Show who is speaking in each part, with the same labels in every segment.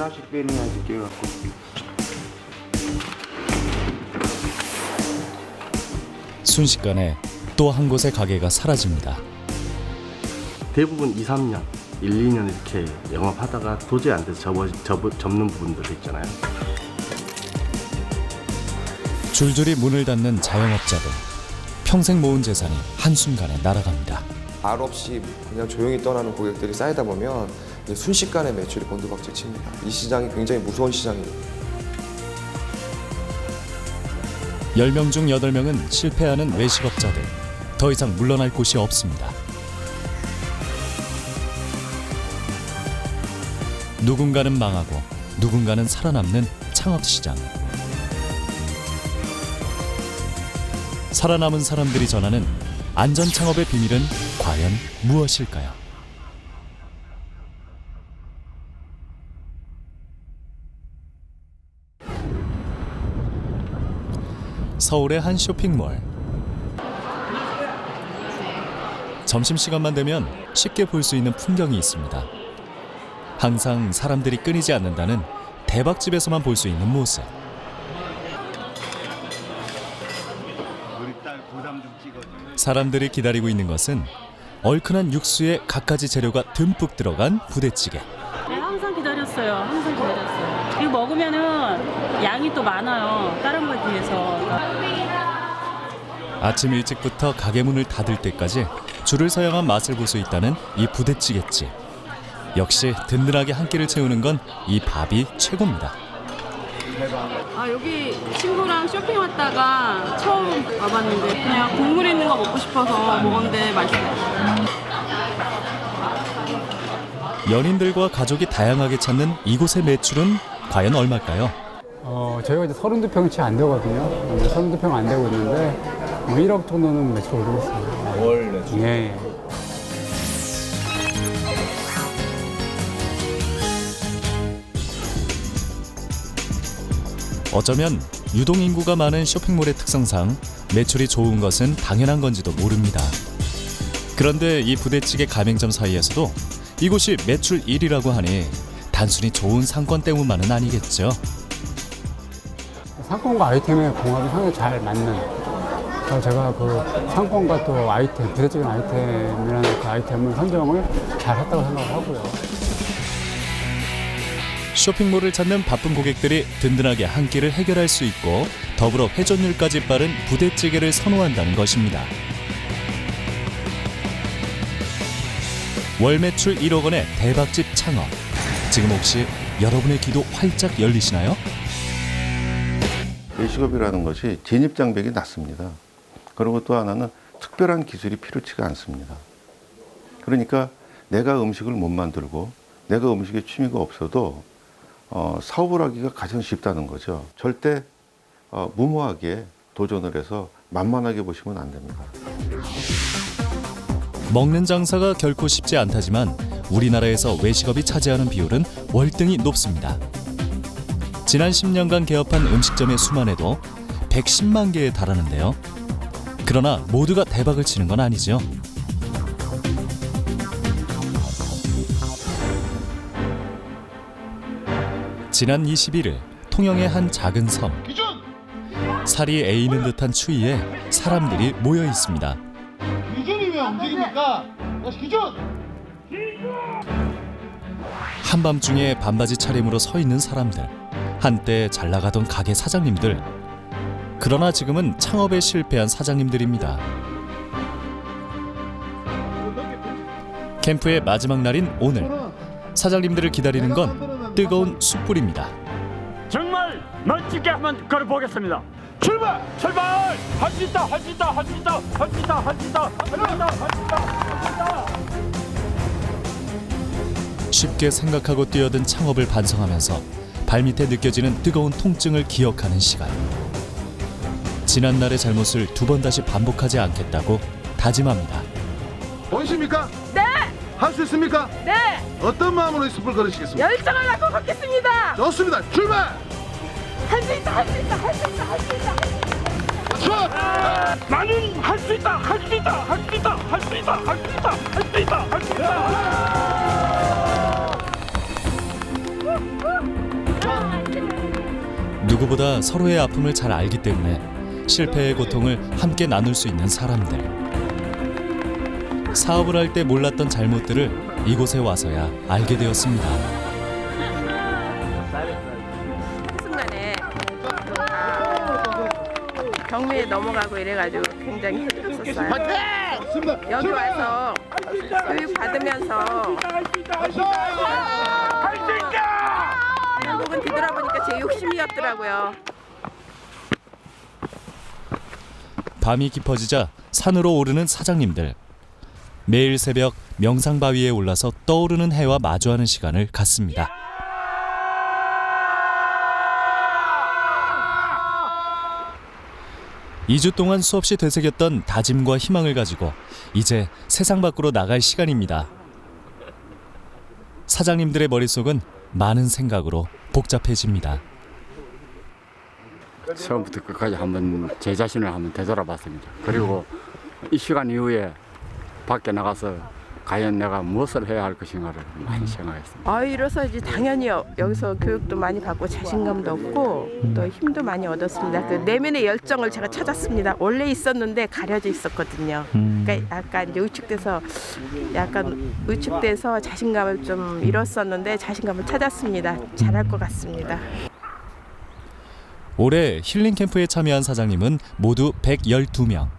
Speaker 1: 하나씩 빼내야지 깨갖고.
Speaker 2: 순식간에 또 한 곳의 가게가 사라집니다.
Speaker 3: 대부분 2, 3년, 1, 2년 이렇게 영업하다가 도저히 안 돼서 접는 부분들도 있잖아요.
Speaker 2: 줄줄이 문을 닫는 자영업자들. 평생 모은 재산이 한순간에 날아갑니다.
Speaker 4: 말 없이 그냥 조용히 떠나는 고객들이 쌓이다 보면 이제 순식간에 매출이 곤두박질 칩니다. 이 시장이 굉장히 무서운 시장이에요.
Speaker 2: 10명 중 8명은 실패하는 외식업자들. 더 이상 물러날 곳이 없습니다. 누군가는 망하고 누군가는 살아남는 창업시장. 살아남은 사람들이 전하는 안전 창업의 비밀은 과연 무엇일까요? 서울의 한 쇼핑몰. 점심시간만 되면 쉽게 볼 수 있는 풍경이 있습니다. 항상 사람들이 끊이지 않는다는 대박집에서만 볼 수 있는 모습. 사람들이 기다리고 있는 것은 얼큰한 육수에 갖가지 재료가 듬뿍 들어간 부대찌개.
Speaker 5: 네, 항상 기다렸어요. 항상 기다렸어요. 이거 먹으면은 양이 또 많아요. 다른 거에 비해서.
Speaker 2: 아침 일찍부터 가게 문을 닫을 때까지 줄을 서야 한 맛을 볼 수 있다는 이 부대찌개집. 역시 든든하게 한 끼를 채우는 건 이 밥이 최고입니다.
Speaker 5: 여기 친구랑 쇼핑 왔다가 처음 와봤는데 그냥 국물 있는 거 먹고 싶어서 먹었는데 맛있어요.
Speaker 2: 연인들과 가족이 다양하게 찾는 이곳의 매출은 과연 얼마일까요?
Speaker 6: 저희가 이제 32평이 채 안 되거든요. 32평 안 되고 있는데 1억 정도는 매출 올리고 있습니다. 월 매출? 예.
Speaker 2: 어쩌면 유동인구가 많은 쇼핑몰의 특성상 매출이 좋은 것은 당연한 건지도 모릅니다. 그런데 이 부대찌개 가맹점 사이에서도 이곳이 매출 1위라고 하니 단순히 좋은 상권 때문만은 아니겠죠.
Speaker 6: 상권과 아이템의 궁합이 상당히 잘 맞는, 그래서 제가 그 상권과 또 아이템, 부대찌개 아이템이라는 그 아이템을 선정을 잘 했다고 생각을 하고요.
Speaker 2: 쇼핑몰을 찾는 바쁜 고객들이 든든하게 한 끼를 해결할 수 있고 더불어 회전율까지 빠른 부대찌개를 선호한다는 것입니다. 월 매출 1억 원의 대박집 창업. 지금 혹시 여러분의 귀도 활짝 열리시나요?
Speaker 7: 외식업이라는 것이 진입 장벽이 낮습니다. 그리고 또 하나는 특별한 기술이 필요치가 않습니다. 그러니까 내가 음식을 못 만들고 내가 음식에 취미가 없어도 사업을 하기가 가장 쉽다는 거죠. 절대 무모하게 도전을 해서 만만하게 보시면 안 됩니다.
Speaker 2: 먹는 장사가 결코 쉽지 않다지만 우리나라에서 외식업이 차지하는 비율은 월등히 높습니다. 지난 10년간 개업한 음식점의 수만 해도 110만 개에 달하는데요. 그러나 모두가 대박을 치는 건 아니죠. 지난 21일 통영의 한 작은 섬. 살이 에이는 듯한 추위에 사람들이 모여 있습니다.
Speaker 8: 기준이 왜 움직입니까? 기준!
Speaker 2: 한밤중에 반바지 차림으로 서 있는 사람들. 한때 잘 나가던 가게 사장님들. 그러나 지금은 창업에 실패한 사장님들입니다. 캠프의 마지막 날인 오늘. 사장님들을 기다리는 건 뜨거운 숯불입니다.
Speaker 9: 정말 멋지게 한번 걸어보겠습니다. 출발! 출발! 할 수 있다! 할 수 있다! 할 수 있다! 할 수 있다! 할 수 있다! 할 수 있다! 할 수 있다! 할 수 있다!
Speaker 2: 쉽게 생각하고 뛰어든 창업을 반성하면서 발밑에 느껴지는 뜨거운 통증을 기억하는 시간. 지난날의 잘못을 두 번 다시 반복하지 않겠다고 다짐합니다.
Speaker 8: 원십니까?
Speaker 5: 네!
Speaker 8: 할 수 있습니까?
Speaker 5: 네!
Speaker 8: 어떤 마음으로 이 숲을 걸으시겠습니까?
Speaker 5: 열정을 갖고 걷겠습니다!
Speaker 8: 좋습니다. 출발!
Speaker 5: 할 수 있다! 할 수 있다! 할 수 있다! 할 수 있다!
Speaker 9: 나는 할 수 있다! 할 수 있다! 할 수 있다! 할 수 있다! 할 수 있다! 할 수 있다! 할 수 있다!
Speaker 2: 누구보다 서로의 아픔을 잘 알기 때문에 실패의 고통을 함께 나눌 수 있는 사람들. 사업을 할 때 몰랐던 잘못들을 이곳에 와서야 알게 되었습니다.
Speaker 1: 순간에 경매에 넘어가고 이래가지고 굉장히 힘들었었어요. 여기 와서 교육 받으면서 결국은 뒤돌아보니까 제 욕심이었더라고요.
Speaker 2: 밤이 깊어지자 산으로 오르는 사장님들. 매일 새벽 명상바위에 올라서 떠오르는 해와 마주하는 시간을 갖습니다. (2주) 동안 수없이 되새겼던 다짐과 희망을 가지고 이제 세상 밖으로 나갈 시간입니다. 사장님들의 머릿속은 많은 생각으로 복잡해집니다.
Speaker 6: 처음부터 끝까지 한번 제 자신을 한번 되돌아봤습니다. 그리고 이 시간 이후에 밖에 나가서 과연 내가 무엇을 해야 할 것인가를 많이 생각했습니다.
Speaker 1: 아이로서 이제 당연히 여기서 교육도 많이 받고 자신감도 얻고 또 힘도 많이 얻었습니다. 그 내면의 열정을 제가 찾았습니다. 원래 있었는데 가려져 있었거든요. 그러니까 약간 이제 위축돼서 자신감을 좀 잃었었는데 자신감을 찾았습니다. 잘할 것 같습니다.
Speaker 2: 올해 힐링 캠프에 참여한 사장님은 모두 112명.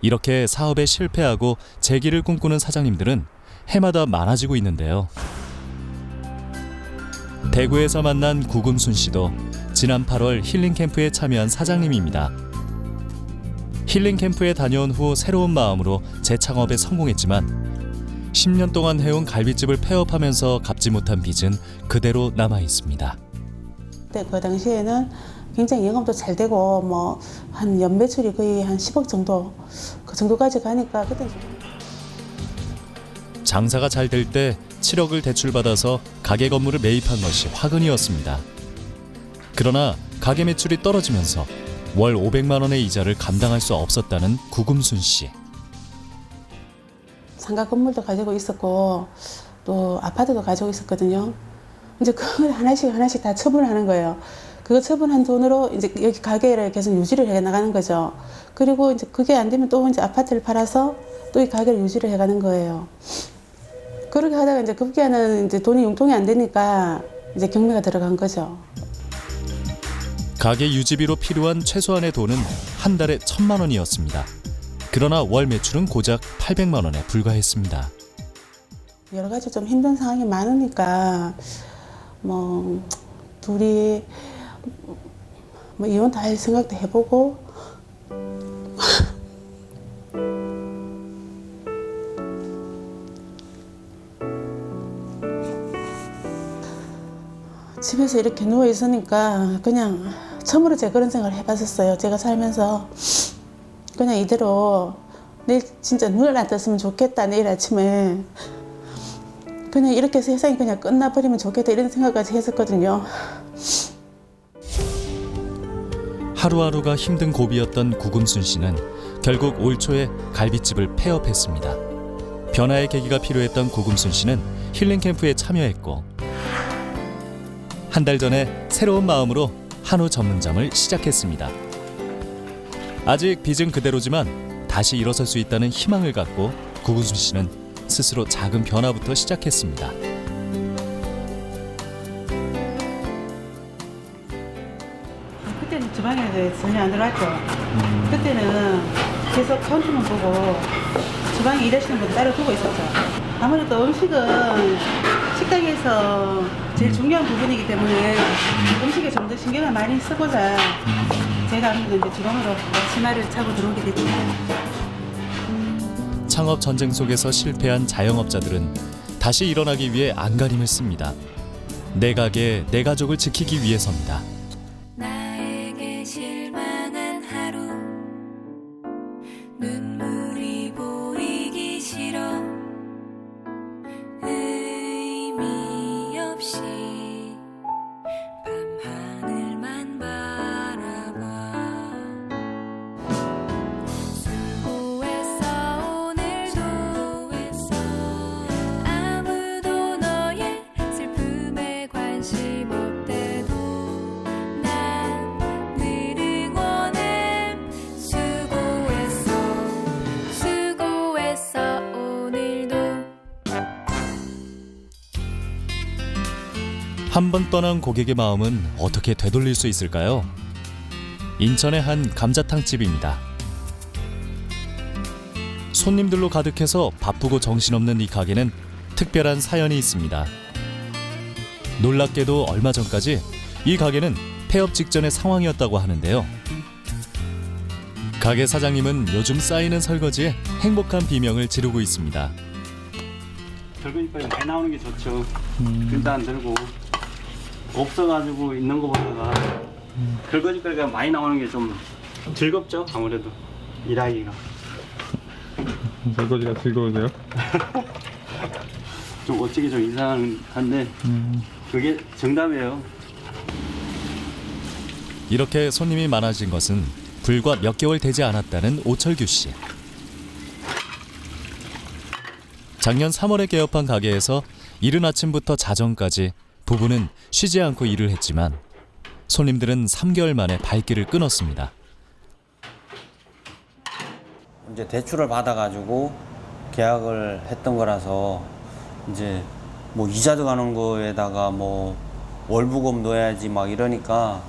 Speaker 2: 이렇게 사업에 실패하고 재기를 꿈꾸는 사장님들은 해마다 많아지고 있는데요. 대구에서 만난 구금순 씨도 지난 8월 힐링 캠프에 참여한 사장님입니다. 힐링 캠프에 다녀온 후 새로운 마음으로 재창업에 성공했지만 10년 동안 해온 갈비집을 폐업하면서 갚지 못한 빚은 그대로 남아 있습니다.
Speaker 10: 그 당시에는 굉장히 영업도 잘 되고 뭐 한 연매출이 거의 한 10억 정도 그 정도까지 가니까 그때
Speaker 2: 장사가 잘 될 때 7억을 대출받아서 가게 건물을 매입한 것이 화근이었습니다. 그러나 가게 매출이 떨어지면서 월 500만 원의 이자를 감당할 수 없었다는 구금순 씨.
Speaker 10: 상가 건물도 가지고 있었고 또 아파트도 가지고 있었거든요. 이제 그걸 하나씩 다 처분하는 거예요. 그거 처분한 돈으로 이제 여기 가게를 계속 유지를 해 나가는 거죠. 그리고 이제 그게 안 되면 또 이제 아파트를 팔아서 또 이 가게를 유지를 해 가는 거예요. 그렇게 하다가 이제 급기야는 이제 돈이 융통이 안 되니까 이제 경매가 들어간 거죠.
Speaker 2: 가게 유지비로 필요한 최소한의 돈은 한 달에 1,000만 원이었습니다. 그러나 월 매출은 고작 800만 원에 불과했습니다.
Speaker 10: 여러 가지 좀 힘든 상황이 많으니까 뭐 둘이 뭐 이혼도 할 생각도 해보고 집에서 이렇게 누워 있으니까 그냥 처음으로 제가 그런 생각을 해봤었어요. 제가 살면서 그냥 이대로 내일 진짜 눈을 안 떴으면 좋겠다. 내일 아침에 그냥 이렇게 세상이 그냥 끝나버리면 좋겠다 이런 생각까지 했었거든요.
Speaker 2: 하루하루가 힘든 고비였던 구금순 씨는 결국 올 초에 갈비집을 폐업했습니다. 변화의 계기가 필요했던 구금순 씨는 힐링 캠프에 참여했고 한 달 전에 새로운 마음으로 한우 전문점을 시작했습니다. 아직 빚은 그대로지만 다시 일어설 수 있다는 희망을 갖고 구금순 씨는 스스로 작은 변화부터 시작했습니다.
Speaker 10: 그때는 주방에 전혀 안 들어왔죠. 그때는 계속 카운트만 보고 주방에 일하시는 분들 따로 두고 있었죠. 아무래도 음식은 식당에서 제일 중요한 부분이기 때문에 음식에 좀 더 신경을 많이 쓰고자 제가 아무래도 이제 주방으로 치마를 차고 들어오게 됐죠.
Speaker 2: 창업 전쟁 속에서 실패한 자영업자들은 다시 일어나기 위해 안간힘을 씁니다. 내 가게, 내 가족을 지키기 위해서입니다.
Speaker 11: 나에게 실망한 하루 눈물이 보이기 싫어 의미 없이 밤하늘만 바라봐 수고했어 오늘도 아무도 너의 슬픔에 관심 없대도 난
Speaker 2: 한 번 떠난 고객의 마음은 어떻게 되돌릴 수 있을까요? 인천의 한 감자탕 집입니다. 손님들로 가득해서 바쁘고 정신없는 이 가게는 특별한 사연이 있습니다. 놀랍게도 얼마 전까지 이 가게는 폐업 직전의 상황이었다고 하는데요. 가게 사장님은 요즘 쌓이는 설거지에 행복한 비명을 지르고 있습니다.
Speaker 9: 설거지거리 많이 나오는 게 좋죠. 일단 들고 없어가지고 있는 것보다가 설거지거리가 많이 나오는 게 좀 즐겁죠. 아무래도 일하기가.
Speaker 12: 설거지가 즐거우세요?
Speaker 9: 좀 어찌게 좀 이상한데 그게 정답이에요.
Speaker 2: 이렇게 손님이 많아진 것은 불과 몇 개월 되지 않았다는 오철규 씨. 작년 3월에 개업한 가게에서 이른 아침부터 자정까지 부부는 쉬지 않고 일을 했지만 손님들은 3개월 만에 발길을 끊었습니다.
Speaker 13: 이제 대출을 받아가지고 계약을 했던 거라서 이제 뭐 이자 들어가는 거에다가 뭐 월부금 넣어야지 막 이러니까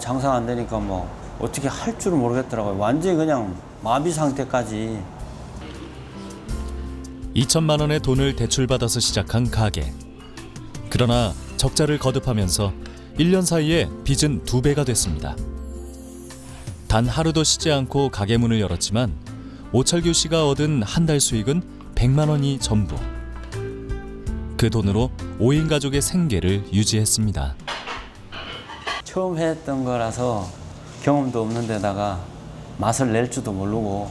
Speaker 13: 장사가 안 되니까 뭐 어떻게 할 줄을 모르겠더라고요. 완전히 그냥 마비 상태까지.
Speaker 2: 2천만 원의 돈을 대출받아서 시작한 가게. 그러나 적자를 거듭하면서 1년 사이에 빚은 2배가 됐습니다. 단 하루도 쉬지 않고 가게 문을 열었지만 오철규 씨가 얻은 한 달 수익은 100만 원이 전부. 그 돈으로 5인 가족의 생계를 유지했습니다.
Speaker 13: 처음 했던 거라서 경험도 없는 데다가 맛을 낼 줄도 모르고,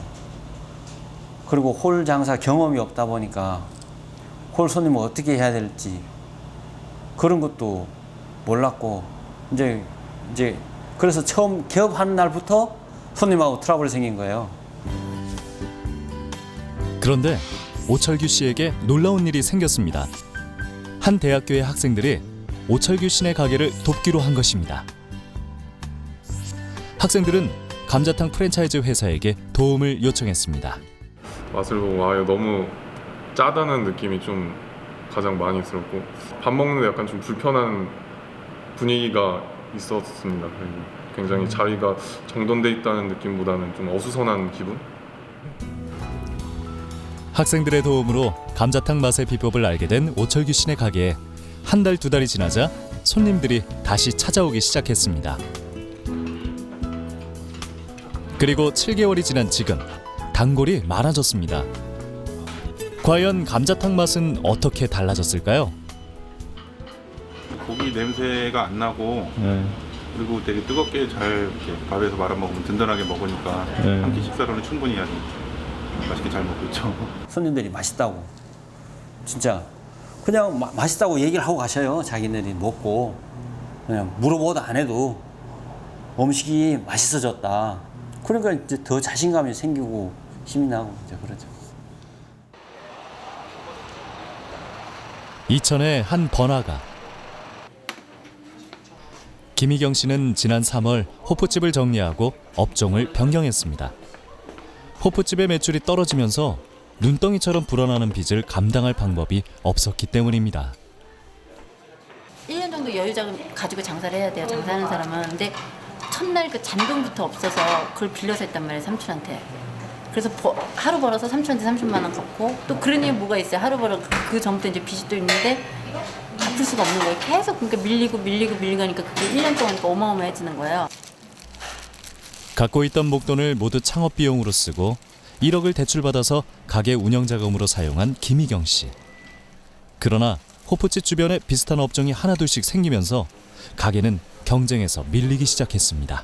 Speaker 13: 그리고 홀 장사 경험이 없다 보니까 홀 손님을 어떻게 해야 될지 그런 것도 몰랐고, 이제 그래서 처음 개업하는 날부터 손님하고 트러블이 생긴 거예요.
Speaker 2: 그런데 오철규 씨에게 놀라운 일이 생겼습니다. 한 대학교의 학생들이 오철규 씨네 가게를 돕기로 한 것입니다. 학생들은 감자탕 프랜차이즈 회사에게 도움을 요청했습니다.
Speaker 12: 맛을 보고 너무 짜다는 느낌이 좀 가장 많이 들었고, 밥 먹는데 약간 좀 불편한 분위기가 있었습니다. 굉장히 자리가 정돈돼 있다는 느낌보다는 좀 어수선한 기분?
Speaker 2: 학생들의 도움으로 감자탕 맛의 비법을 알게 된 오철규 씨네 가게에 한 달, 2달이 지나자 손님들이 다시 찾아오기 시작했습니다. 그리고 7개월이 지난 지금 단골이 많아졌습니다. 과연 감자탕 맛은 어떻게 달라졌을까요?
Speaker 14: 고기 냄새가 안 나고 그리고 되게 뜨겁게 잘 이렇게 밥에서 말아 먹으면 든든하게 먹으니까 한 끼 식사로는 충분히 아주 맛있게 잘 먹고 있죠.
Speaker 13: 손님들이 맛있다고 진짜 그냥 맛있다고 얘기를 하고 가셔요. 자기네들이 먹고 그냥 물어보도 안 해도 음식이 맛있어졌다. 그러니까 이제 더 자신감이 생기고 힘이 나고 이제 그러죠.
Speaker 2: 이천의 한 번화가. 김희경 씨는 지난 3월 호프집을 정리하고 업종을 변경했습니다. 호프집의 매출이 떨어지면서 눈덩이처럼 불어나는 빚을 감당할 방법이 없었기 때문입니다.
Speaker 15: 1년 정도 여유자금 가지고 장사를 해야 돼요. 장사하는 사람은. 근데 첫날 그 잔돈부터 없어서 그걸 빌려서 했단 말이에요. 삼촌한테. 그래서 하루 벌어서 삼촌한테 30만 원 갚고, 또 그런 일이 뭐가 있어요. 하루 벌어 그 전부터 이제 빚이 또 있는데 갚을 수가 없는 거예요. 계속 그러니까 밀리고 하니까 그게 1년 동안 어마어마해지는 거예요.
Speaker 2: 갖고 있던 목돈을 모두 창업 비용으로 쓰고 1억을 대출받아서 가게 운영 자금으로 사용한 김희경 씨. 그러나 호프집 주변에 비슷한 업종이 하나둘씩 생기면서 가게는 경쟁에서 밀리기 시작했습니다.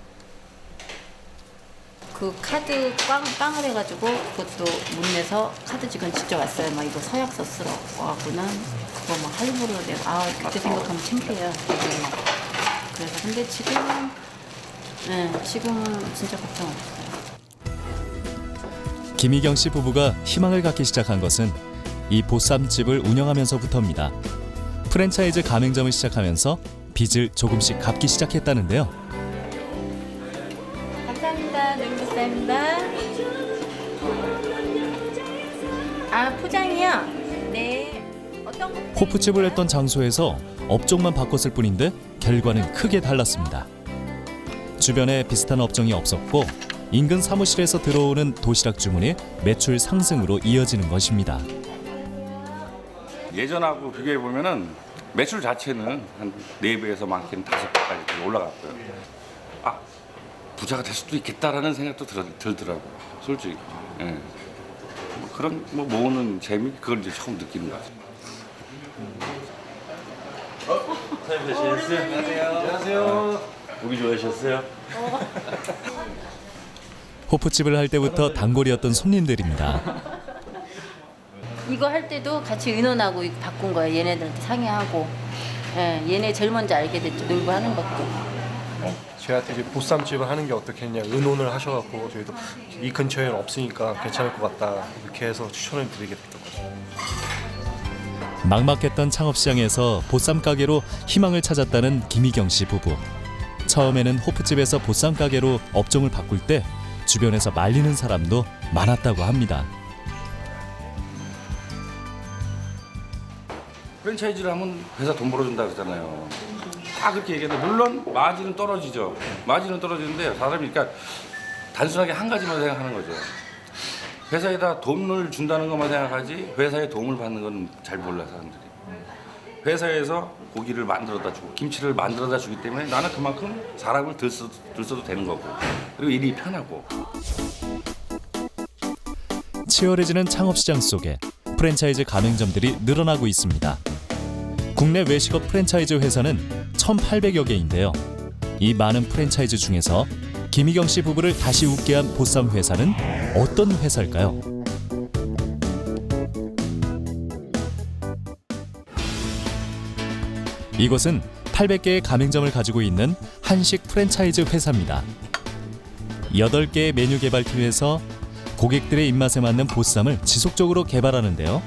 Speaker 15: 그 카드 꽝을 해가지고 그것도 못 내서 카드 직원 직접 왔어요. 막 이거 서약서 쓰러 와갖고는 그거 막 할부로 내고 그때 생각하면 창피해요. 그래서 근데 지금은 진짜 걱정 없어요.
Speaker 2: 김희경 씨 부부가 희망을 갖기 시작한 것은 이 보쌈집을 운영하면서부터입니다. 프랜차이즈 가맹점을 시작하면서 빚을 조금씩 갚기 시작했다는데요.
Speaker 15: 감사합니다. 눈부쌈입니다. 포장이요? 네. 어떤 거?
Speaker 2: 호프집을 했던 장소에서 업종만 바꿨을 뿐인데 결과는 크게 달랐습니다. 주변에 비슷한 업종이 없었고 인근 사무실에서 들어오는 도시락 주문이 매출 상승으로 이어지는 것입니다.
Speaker 16: 예전하고 비교해 보면은 매출 자체는 한 4배에서 많게는 5배까지 올라갔고요. 아, 부자가 될 수도 있겠다라는 생각도 들더라고요. 솔직히. 예. 뭐 그런 모으는 재미 그걸 이제 처음 느끼는 것 같아요.
Speaker 9: 사장님 안녕하세요. 고기 좋아하셨어요?
Speaker 2: 호프집을 할 때부터 단골이었던 손님들입니다.
Speaker 15: 이거 할 때도 같이 의논하고 이거 바꾼 거예요. 얘네들한테 상의하고. 예, 얘네 제일 먼저 알게 됐죠. 농구하는 것도.
Speaker 17: 저희한테 이제 보쌈집을 하는 게 어떻겠냐 의논을 하셔갖고 저희도 이 근처에 없으니까 괜찮을 것 같다 이렇게 해서 추천을 드리게 됐던 거죠.
Speaker 2: 막막했던 창업시장에서 보쌈 가게로 희망을 찾았다는 김희경 씨 부부. 처음에는 호프집에서 보쌈 가게로 업종을 바꿀 때 주변에서 말리는 사람도 많았다고 합니다.
Speaker 16: 프랜차이즈를 하면 회사 돈 벌어준다 그러잖아요. 다 그렇게 얘기하는데 물론 마진은 떨어지죠. 마진은 떨어지는데 사람이 그러니까 단순하게 한 가지만 생각하는 거죠. 회사에다 돈을 준다는 것만 생각하지 회사에 도움을 받는 건 잘 몰라 사람들이. 회사에서 고기를 만들어다 주고 김치를 만들어다 주기 때문에 나는 그만큼 사람을 들 써도 되는 거고 그리고 일이 편하고.
Speaker 2: 치열해지는 창업시장 속에 프랜차이즈 가맹점들이 늘어나고 있습니다. 국내 외식업 프랜차이즈 회사는 1,800여 개인데요. 이 많은 프랜차이즈 중에서 김희경 씨 부부를 다시 웃게 한 보쌈 회사는 어떤 회사일까요? 이곳은 800개의 가맹점을 가지고 있는 한식 프랜차이즈 회사입니다. 8개의 메뉴 개발팀에서 고객들의 입맛에 맞는 보쌈을 지속적으로 개발하는데요.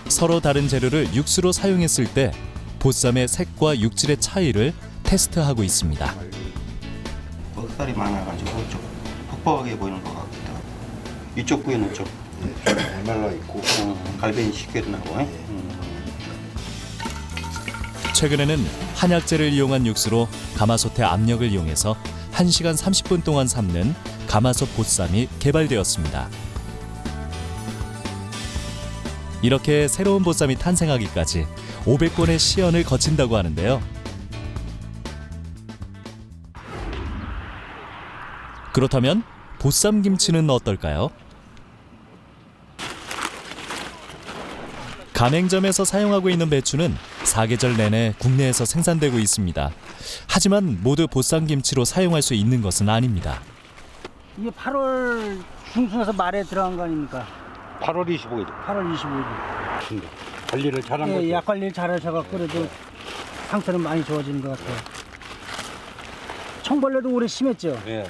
Speaker 2: 서로 다른 재료를 육수로 사용했을 때 보쌈의 색과 육질의 차이를 테스트하고 있습니다.
Speaker 18: 먹살이 많아가지고 좀 퍽퍽하게 보이는 것 같기도 하고 이쪽 부위는 좀 말라 있고 갈변이 쉽게 나고.
Speaker 2: 최근에는 한약재를 이용한 육수로 가마솥의 압력을 이용해서 1시간 30분 동안 삶는 가마솥 보쌈이 개발되었습니다. 이렇게 새로운 보쌈이 탄생하기까지 500번의 시연을 거친다고 하는데요. 그렇다면 보쌈 김치는 어떨까요? 가맹점에서 사용하고 있는 배추는 사계절 내내 국내에서 생산되고 있습니다. 하지만 모두 보쌈 김치로 사용할 수 있는 것은 아닙니다.
Speaker 19: 이게 8월 중순에서 말에 들어간 거 아닙니까?
Speaker 18: 8월 25일.
Speaker 19: 8월 25일.
Speaker 18: 관리를 잘한 거죠?
Speaker 19: 예, 약 관리를 잘하셔갖고 그래도 상태는 많이 좋아지는 것 같아요. 청벌레도 오래 심했죠?
Speaker 18: 예.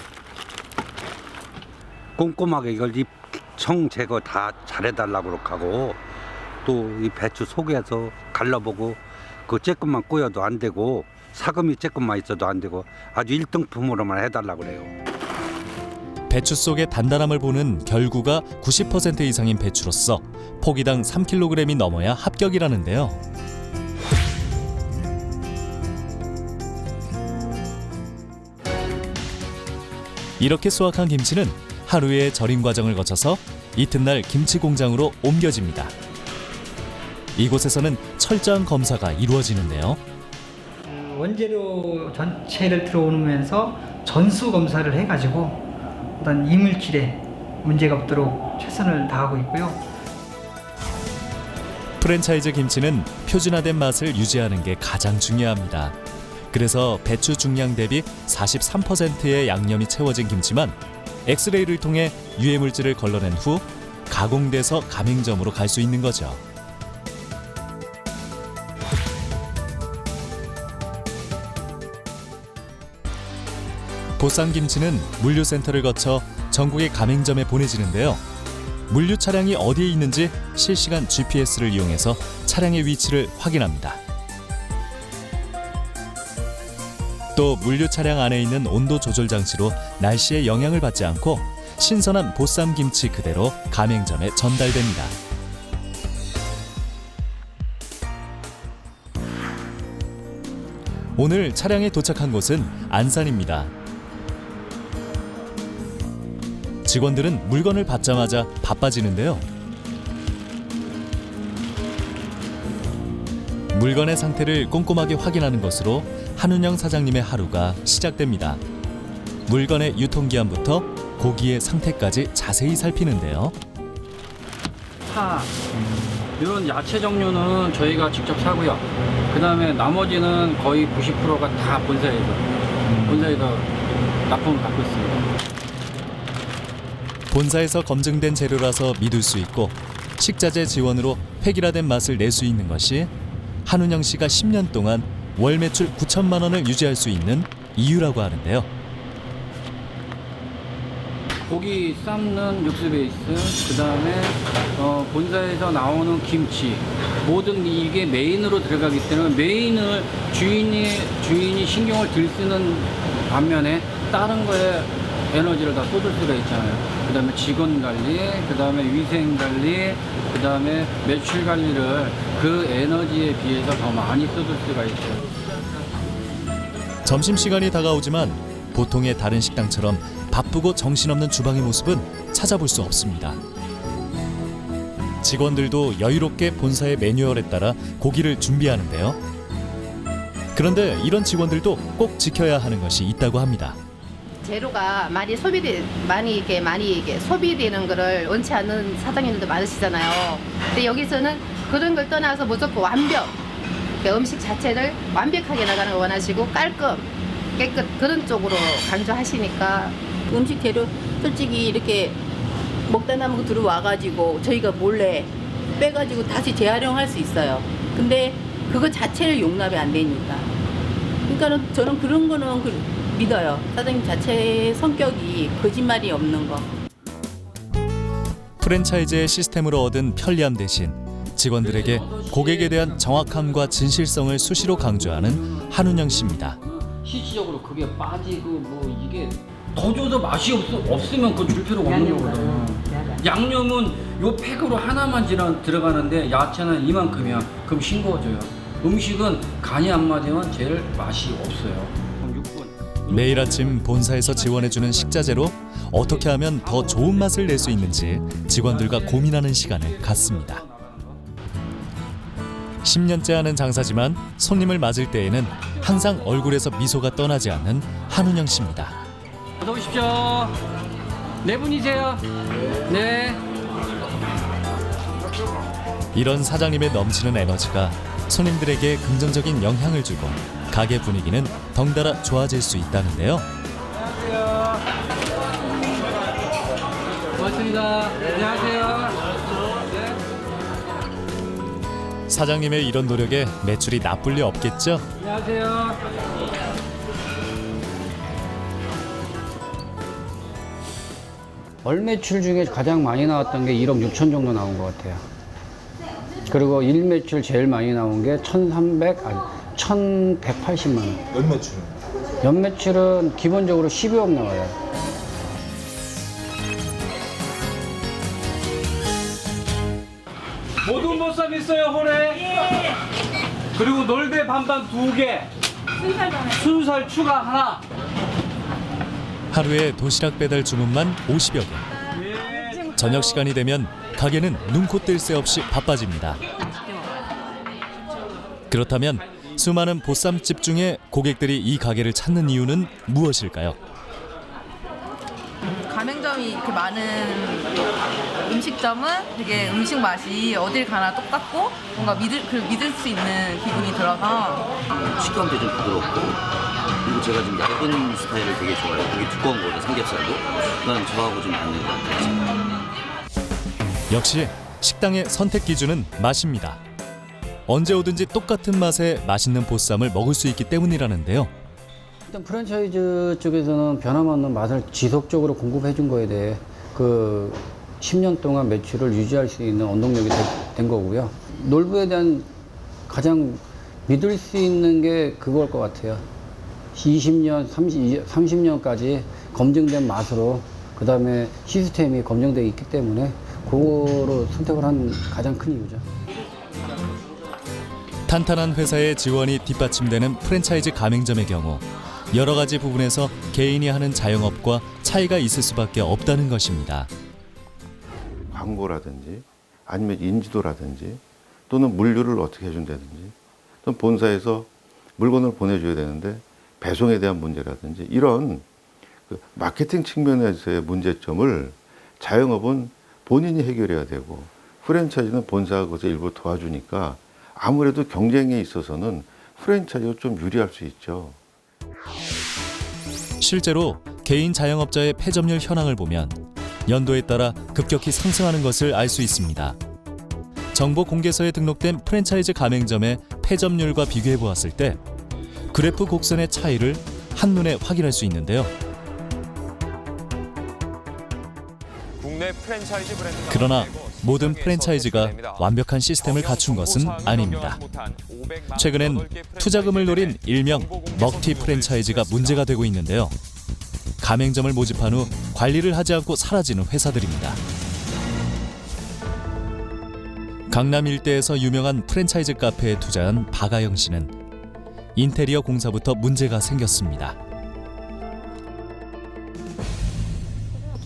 Speaker 18: 꼼꼼하게 이걸 이 청 제거 다 잘해달라고 하고 또 이 배추 속에서 갈라보고 그 쬐끔만 꼬여도 안 되고 사금이 쬐끔만 있어도 안 되고 아주 1등품으로만 해달라고 그래요.
Speaker 2: 배추 속의 단단함을 보는 결구가 90% 이상인 배추로서 포기당 3kg이 넘어야 합격이라는데요. 이렇게 수확한 김치는 하루의 절임 과정을 거쳐서 이튿날 김치 공장으로 옮겨집니다. 이곳에서는 철저한 검사가 이루어지는데요.
Speaker 19: 원재료 전체를 들어오면서 전수 검사를 해가지고 어떤 이물질에 문제가 없도록 최선을 다하고 있고요.
Speaker 2: 프랜차이즈 김치는 표준화된 맛을 유지하는 게 가장 중요합니다. 그래서 배추 중량 대비 43%의 양념이 채워진 김치만 엑스레이를 통해 유해물질을 걸러낸 후 가공돼서 가맹점으로 갈 수 있는 거죠. 보쌈 김치는 물류센터를 거쳐 전국의 가맹점에 보내지는데요. 물류 차량이 어디에 있는지 실시간 GPS를 이용해서 차량의 위치를 확인합니다. 또 물류 차량 안에 있는 온도 조절 장치로 날씨의 영향을 받지 않고 신선한 보쌈 김치 그대로 가맹점에 전달됩니다. 오늘 차량이 도착한 곳은 안산입니다. 직원들은 물건을 받자마자 바빠지는데요. 물건의 상태를 꼼꼼하게 확인하는 것으로 한운영 사장님의 하루가 시작됩니다. 물건의 유통기한부터 고기의 상태까지 자세히 살피는데요.
Speaker 20: 파, 이런 야채 종류는 저희가 직접 사고요. 그 다음에 나머지는 거의 90%가 다 본사에서 납품을 받고 있습니다.
Speaker 2: 본사에서 검증된 재료라서 믿을 수 있고 식자재 지원으로 획일화된 맛을 낼 수 있는 것이 한운영 씨가 10년 동안 월 매출 9천만 원을 유지할 수 있는 이유라고 하는데요.
Speaker 20: 고기 삶는 육수 베이스, 그 다음에 본사에서 나오는 김치, 모든 이게 메인으로 들어가기 때문에 메인을 주인이 신경을 들 쓰는 반면에 다른 거에 에너지를 다 쏟을 수가 있잖아요. 그 다음에 직원 관리, 그 다음에 위생 관리, 그 다음에 매출 관리를 그 에너지에 비해서 더 많이 쏟을 수가 있어요.
Speaker 2: 점심시간이 다가오지만 보통의 다른 식당처럼 바쁘고 정신없는 주방의 모습은 찾아볼 수 없습니다. 직원들도 여유롭게 본사의 매뉴얼에 따라 고기를 준비하는데요. 그런데 이런 직원들도 꼭 지켜야 하는 것이 있다고 합니다.
Speaker 21: 재료가 많이 소비되는 거를 원치 않는 사장님들도 많으시잖아요. 근데 여기서는 그런 걸 떠나서 무조건 완벽, 그러니까 음식 자체를 완벽하게 나가는 걸 원하시고 깔끔, 깨끗 그런 쪽으로 강조하시니까
Speaker 22: 음식 재료 솔직히 이렇게 먹다 남은 거 들어와가지고 저희가 몰래 빼가지고 다시 재활용할 수 있어요. 근데 그거 자체를 용납이 안 되니까. 그러니까 저는 그런 거는 믿어요. 사장님 자체의 성격이 거짓말이 없는 거.
Speaker 2: 프랜차이즈의 시스템으로 얻은 편리함 대신 직원들에게 고객에 대한 정확함과 진실성을 수시로 강조하는 한운영 씨입니다.
Speaker 20: 실질적으로 그게 빠지고 뭐 이게 더 줘도 맛이 없으면 그거 줄 필요가 없는 거거든. 양념은 요 팩으로 하나만 들어가는데 야채는 이만큼이야. 그럼 싱거워져요. 음식은 간이 안 맞으면 제일 맛이 없어요.
Speaker 2: 매일 아침 본사에서 지원해주는 식자재로 어떻게 하면 더 좋은 맛을 낼 수 있는지 직원들과 고민하는 시간을 갖습니다. 10년째 하는 장사지만 손님을 맞을 때에는 항상 얼굴에서 미소가 떠나지 않는 한운영 씨입니다.
Speaker 20: 어서 오십시오. 네 분이세요? 네.
Speaker 2: 이런 사장님의 넘치는 에너지가 손님들에게 긍정적인 영향을 주고 가게 분위기는 덩달아 좋아질 수 있다는데요.
Speaker 20: 안녕하세요. 고맙습니다. 안녕하세요.
Speaker 2: 사장님의 이런 노력에 매출이 나쁠 리 없겠죠?
Speaker 20: 안녕하세요. 월 매출 중에 가장 많이 나왔던 게 1억 6천 정도 나온 것 같아요. 그리고 일 매출 제일 많이 나온 게 1,180만 원.
Speaker 23: 연 매출은?
Speaker 20: 연 매출은 기본적으로 12억 나와요. 모든 보쌈 있어요, 홀에? 그리고 놀배 반반 2개. 순살 추가 하나.
Speaker 2: 하루에 도시락 배달 주문만 50여 개. 저녁 시간이 되면 가게는 눈코 뜰 새 없이 바빠집니다. 그렇다면 수많은 보쌈집 중에 고객들이 이 가게를 찾는 이유는 무엇일까요?
Speaker 24: 가맹점이 이렇게 많은 음식점은 되게 음식 맛이 어딜 가나 똑같고 뭔가 믿을 수 있는 기분이 들어서
Speaker 25: 식감도 좀 부드럽고 그리고 제가 좀 얇은 스타일을 되게 좋아해요. 되게 두꺼운 거보다 삼겹살도 그건 저하고 좀 맞는 것 같아요.
Speaker 2: 역시 식당의 선택 기준은 맛입니다. 언제 오든지 똑같은 맛의 맛있는 보쌈을 먹을 수 있기 때문이라는데요.
Speaker 20: 일단 프랜차이즈 쪽에서는 변함없는 맛을 지속적으로 공급해 준 거에 대해 그 10년 동안 매출을 유지할 수 있는 원동력이 된 거고요. 놀부에 대한 가장 믿을 수 있는 게 그걸 것 같아요. 20년, 30년까지 검증된 맛으로 그 다음에 시스템이 검증되어 있기 때문에 그거로 선택을 한 가장 큰 이유죠.
Speaker 2: 탄탄한 회사의 지원이 뒷받침되는 프랜차이즈 가맹점의 경우 여러 가지 부분에서 개인이 하는 자영업과 차이가 있을 수밖에 없다는 것입니다.
Speaker 3: 광고라든지 아니면 인지도라든지 또는 물류를 어떻게 해준다든지 또는 본사에서 물건을 보내줘야 되는데 배송에 대한 문제라든지 이런 그 마케팅 측면에서의 문제점을 자영업은 본인이 해결해야 되고 프랜차이즈는 본사가 그것을 일부 도와주니까 아무래도 경쟁에 있어서는 프랜차이즈가 좀 유리할 수 있죠.
Speaker 2: 실제로 개인 자영업자의 폐점률 현황을 보면 연도에 따라 급격히 상승하는 것을 알 수 있습니다. 정보 공개서에 등록된 프랜차이즈 가맹점의 폐점률과 비교해 보았을 때 그래프 곡선의 차이를 한눈에 확인할 수 있는데요.
Speaker 4: 국내 프랜차이즈 브랜드
Speaker 2: 그러나 모든 프랜차이즈가 완벽한 시스템을 갖춘 것은 아닙니다. 최근엔 투자금을 노린 일명 먹튀 프랜차이즈가 문제가 되고 있는데요. 가맹점을 모집한 후 관리를 하지 않고 사라지는 회사들입니다. 강남 일대에서 유명한 프랜차이즈 카페에 투자한 박아영 씨는 인테리어 공사부터 문제가 생겼습니다.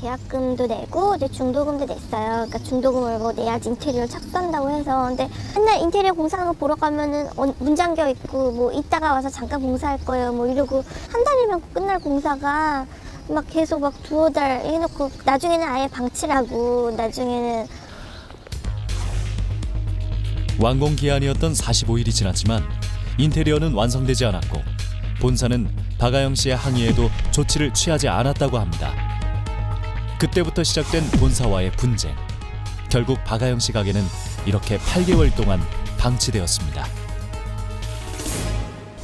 Speaker 7: 계약금도 내고 이제 중도금도 냈어요. 그러니까 중도금을 뭐 내야지 인테리어를 착수한다고 해서. 근데 맨날 인테리어 공사하는 거 보러 가면은 문 잠겨 있고 뭐 이따가 와서 잠깐 공사할 거예요 뭐 이러고 한 달이면 끝날 공사가 막 계속 막 두어 달 해놓고 나중에는 아예 방치라고 나중에는.
Speaker 2: 완공 기한이었던 45일이 지났지만 인테리어는 완성되지 않았고 본사는 박아영 씨의 항의에도 조치를 취하지 않았다고 합니다. 그때부터 시작된 본사와의 분쟁. 결국 박아영 씨 가게는 이렇게 8개월 동안 방치되었습니다.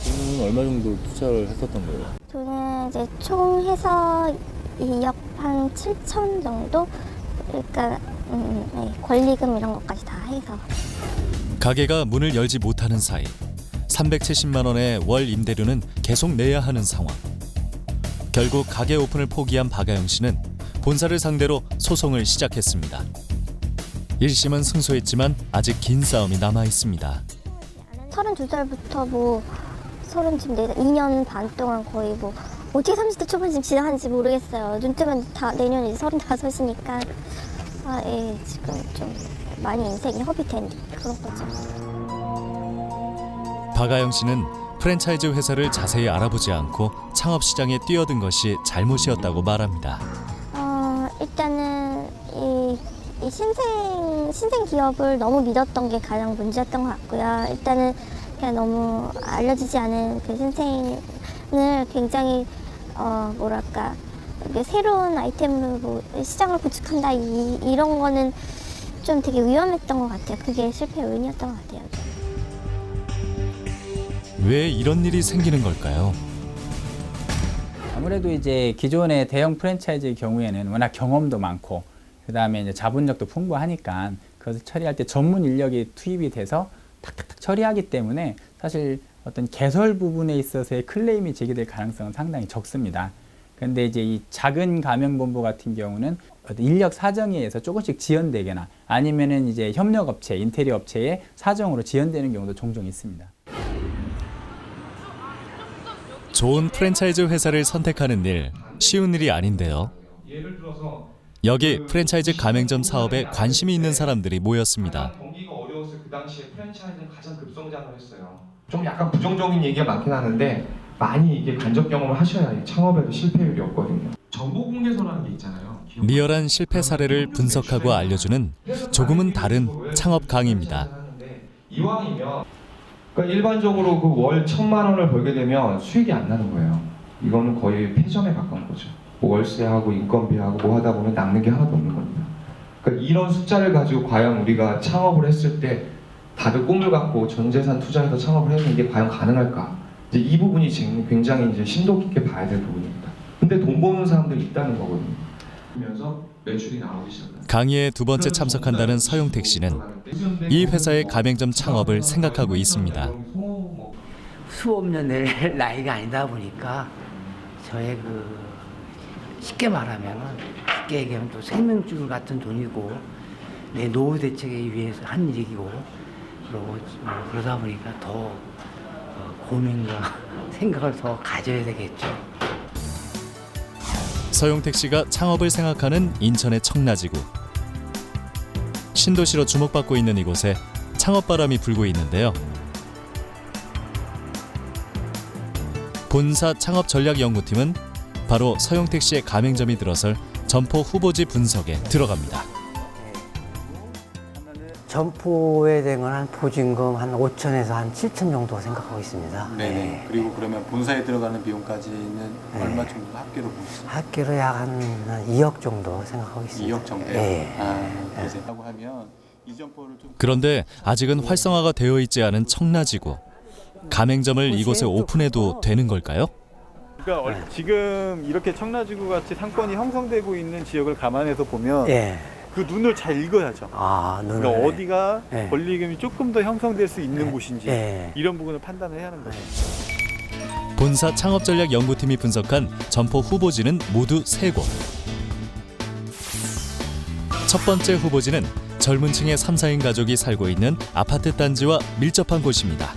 Speaker 8: 돈은 얼마 정도 투자를 했었던 거예요?
Speaker 7: 저는 이제 총 해서 2억 한 7천 정도? 그러니까 네, 권리금 이런 것까지 다 해서.
Speaker 2: 가게가 문을 열지 못하는 사이 370만 원의 월 임대료는 계속 내야 하는 상황. 결국 가게 오픈을 포기한 박아영 씨는 본사를 상대로 소송을 시작했습니다. 1심은 승소했지만 아직 긴 싸움이 남아 있습니다.
Speaker 7: 32살부터 뭐 2년 반 동안 거의 뭐 어떻게 30대 초반 지금 지나가는지 모르겠어요. 눈 뜨면 다 내년 이제 35이니까 예, 지금 좀 많이 인생이 허비된 그런 거죠.
Speaker 2: 박아영 씨는 프랜차이즈 회사를 자세히 알아보지 않고 창업 시장에 뛰어든 것이 잘못이었다고 말합니다.
Speaker 7: 일단은 이 신생 기업을 너무 믿었던 게 가장 문제였던 것 같고요. 일단은 그냥 너무 알려지지 않은 그 신생을 굉장히 뭐랄까 새로운 아이템으로 뭐 시장을 구축한다 이런 거는 좀 되게 위험했던 것 같아요. 그게 실패 요인이었던 것 같아요.
Speaker 2: 왜 이런 일이 생기는 걸까요?
Speaker 23: 아무래도 이제 기존의 대형 프랜차이즈의 경우에는 워낙 경험도 많고 그다음에 이제 자본력도 풍부하니까 그것을 처리할 때 전문 인력이 투입이 돼서 탁탁탁 처리하기 때문에 사실 어떤 개설 부분에 있어서의 클레임이 제기될 가능성은 상당히 적습니다. 그런데 이제 이 작은 가맹본부 같은 경우는 어떤 인력 사정에 의해서 조금씩 지연되거나 아니면은 이제 협력업체, 인테리어 업체의 사정으로 지연되는 경우도 종종 있습니다.
Speaker 2: 좋은 프랜차이즈 회사를 선택하는 일 쉬운 일이 아닌데요. 여기 프랜차이즈 가맹점 사업에 관심이 있는 사람들이 모였습니다.
Speaker 26: 경기가 어려워서 그 당시에 프랜차이즈는 가장 급성장을 했어요. 좀 약간 부정적인 얘기가 많긴 하는데 많이 이게 간접 경험을 하셔야 창업에도 실패율이 없거든요. 정보 공개서라는 게 있잖아요.
Speaker 2: 리얼한 실패 사례를 분석하고 알려주는 조금은 다른 창업 강의입니다.
Speaker 26: 이왕이면 그러니까 일반적으로 그 월 1,000만 원을 벌게 되면 수익이 안 나는 거예요. 이거는 거의 폐점에 가까운 거죠. 뭐 월세하고 인건비하고 뭐 하다 보면 남는 게 하나도 없는 겁니다. 그러니까 이런 숫자를 가지고 과연 우리가 창업을 했을 때 다들 꿈을 갖고 전 재산 투자해서 창업을 했는데 이게 과연 가능할까? 이제 이 부분이 지금 굉장히 이제 심도 깊게 봐야 될 부분입니다. 근데 돈 버는 사람들이 있다는 거거든요. 그러면서 매출이 나오기 시작합니다.
Speaker 2: 강의에 두 번째 참석한다는 서용택 씨는 이 회사의 가맹점 창업을 생각하고 있습니다.
Speaker 27: 수업 년 낼 나이가 아니다 보니까 저의 쉽게 말하면 쉽게 얘기하면 또 생명줄 같은 돈이고 내 노후 대책에 위해서 한 일이고 그러고 그러다 보니까 더 고민과 생각을 더 가져야 되겠죠.
Speaker 2: 서용택 씨가 창업을 생각하는 인천의 청라지구. 신도시로 주목받고 있는 이곳에 창업바람이 불고 있는데요. 본사 창업전략연구팀은 바로 서용택 씨의 가맹점이 들어설 점포 후보지 분석에 들어갑니다.
Speaker 27: 점포에 대한 건 한 보증금 한 5천에서 한 7천 정도 생각하고 있습니다.
Speaker 8: 네네. 그리고 그러면 본사에 들어가는 비용까지는 얼마 정도 합계로 보시죠?
Speaker 27: 합계로 약 한 2억 정도 생각하고 있습니다.
Speaker 8: 2억 정도요?
Speaker 27: 네.
Speaker 8: 그러세요? 하면 이 점포를 좀
Speaker 2: 그런데 아직은 활성화가 되어 있지 않은 청라지구. 가맹점을 이곳에 오픈해도 되는 걸까요?
Speaker 1: 그러니까 지금 이렇게 청라지구 같이 상권이 형성되고 있는 지역을 감안해서 보면 그 눈을 잘 읽어야죠.
Speaker 27: 눈을.
Speaker 1: 그러니까 어디가 권리금이 조금 더 형성될 수 있는 곳인지 이런 부분을 판단을 해야 하는 거죠.
Speaker 2: 본사 창업전략연구팀이 분석한 점포 후보지는 모두 3곳. 첫 번째 후보지는 젊은 층의 3, 4인 가족이 살고 있는 아파트 단지와 밀접한 곳입니다.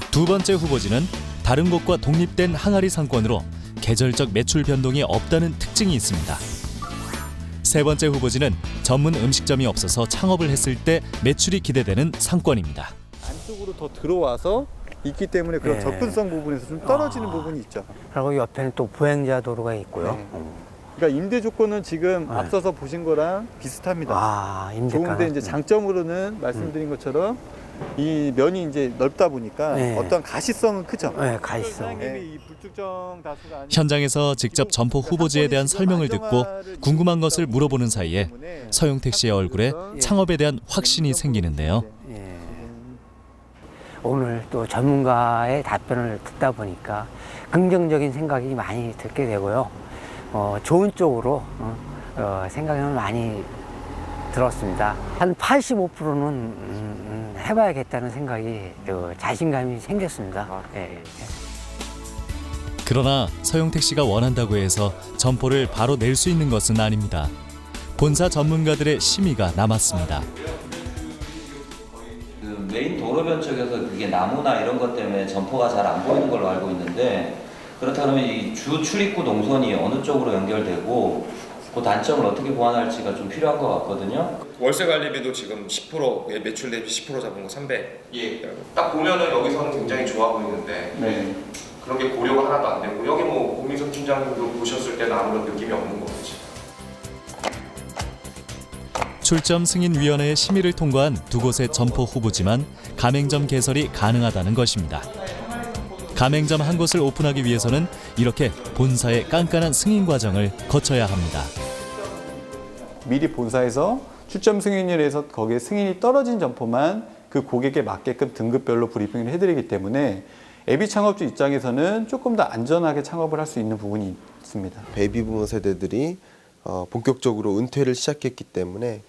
Speaker 2: 두 번째 후보지는 다른 곳과 독립된 항아리 상권으로 계절적 매출 변동이 없다는 특징이 있습니다. 세 번째 후보지는 전문 음식점이 없어서 창업을 했을 때 매출이 기대되는 상권입니다.
Speaker 1: 안쪽으로 더 들어와서 있기 때문에 그런 접근성 부분에서 좀 떨어지는 부분이 있죠.
Speaker 27: 그리고 옆에는 또 보행자 도로가 있고요.
Speaker 1: 그러니까 임대 조건은 지금 앞서서 보신 거랑 비슷합니다. 좋은데 이제 장점으로는 말씀드린 것처럼 이 면이 이제 넓다 보니까 어떤 가시성은 크죠.
Speaker 27: 가시성.
Speaker 2: 현장에서 직접 점포 후보지에 대한 설명을 듣고 궁금한 것을 물어보는 사이에 서용택 씨의 얼굴에 창업에 대한 확신이 생기는데요.
Speaker 27: 오늘 또 전문가의 답변을 듣다 보니까 긍정적인 생각이 많이 들게 되고요. 좋은 쪽으로 생각을 많이 들었습니다. 한 85%는 해봐야겠다는 생각이 자신감이 생겼습니다.
Speaker 2: 그러나 서용택 씨가 원한다고 해서 점포를 바로 낼 수 있는 것은 아닙니다. 본사 전문가들의 심의가 남았습니다.
Speaker 25: 그 메인 도로변 쪽에서 그게 나무나 이런 것 때문에 점포가 잘 안 보이는 걸로 알고 있는데 그렇다면 이 주 출입구 동선이 어느 쪽으로 연결되고 그 단점을 어떻게 보완할지가 좀 필요한 것 같거든요.
Speaker 5: 월세 관리비도 지금 10% 매출 대비 10% 잡은 거 300. 딱 보면은 여기서는 굉장히 좋아 보이는데 그런 게 고려가 하나도 안 되고 여기 뭐 고민석 팀장님도 보셨을 때는 아무런 느낌이 없는 거지.
Speaker 2: 출점승인위원회의 심의를 통과한 두 곳의 점포 후보지만 가맹점 개설이 가능하다는 것입니다. 가맹점 한 곳을 오픈하기 위해서는 이렇게 본사의 깐깐한 승인 과정을 거쳐야 합니다.
Speaker 1: 미리 본사에서 출점 승인을 해서 거기에 승인이 떨어진 점포만 그 고객에 맞게끔 등급별로 브리핑을 해드리기 때문에 애비 창업주 입장에서는 조금 더 안전하게 창업을 할 수 있는 부분이 있습니다.
Speaker 6: 베이비 부모 세대들이 본격적으로 은퇴를 시작했기 때문에